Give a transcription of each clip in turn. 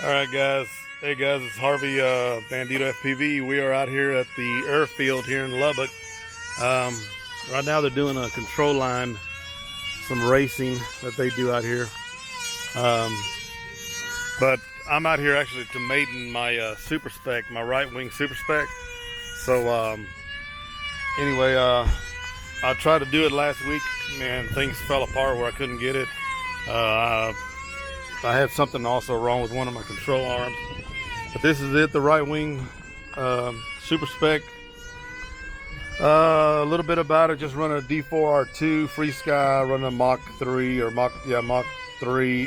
Alright guys, hey guys, it's Harvey Bandito FPV. We are out here at the airfield here in Lubbock. Right now they're doing a control line, some racing that they do out here. But I'm out here actually to maiden my super spec, my Ritewing super spec. So anyway, I tried to do it last week. Man, things fell apart where I couldn't get it. I had something also wrong with one of my control arms, but this is it, the Ritewing super spec. A little bit about it: just run a D4R2 Frsky, run a Mach 3 or Mach 3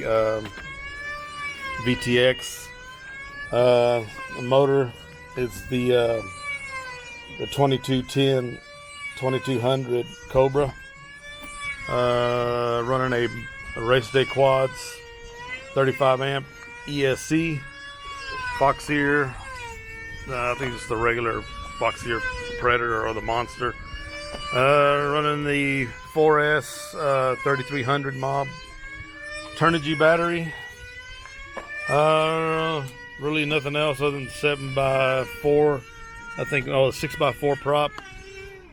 VTX. The motor is the 2210 2200 Cobra. Running a race day quads, 35 amp ESC, foxeer. I think it's the regular foxeer Predator or the Monster. Running the 4S 3300 mob. Turnigy battery. Really nothing else other than 7x4. I think 6x4 prop.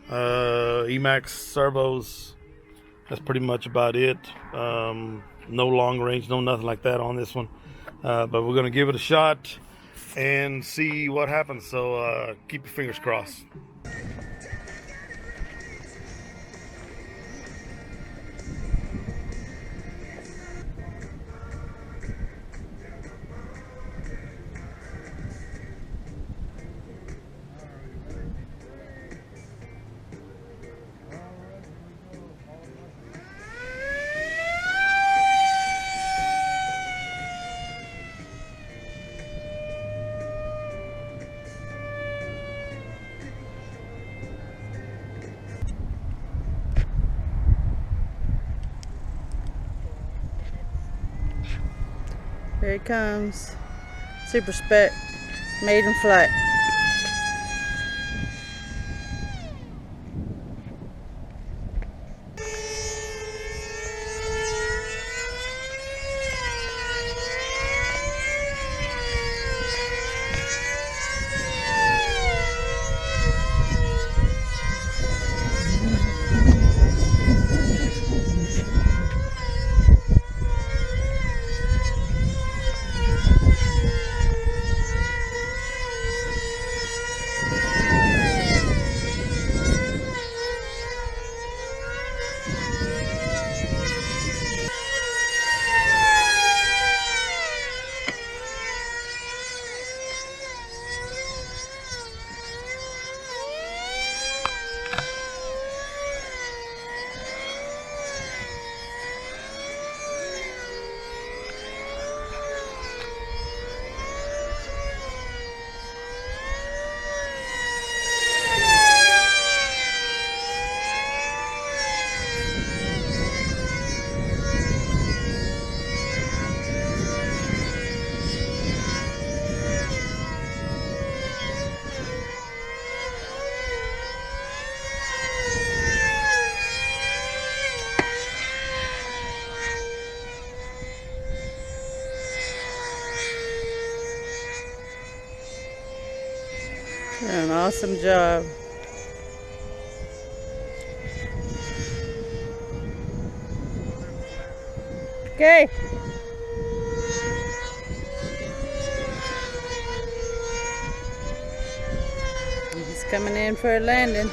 Emax servos. That's pretty much about it. No long range, no nothing like that on this one. But we're gonna give it a shot and see what happens. So keep your fingers crossed. Here it comes. Super spec, maiden flight. An awesome job. Okay. He's coming in for a landing.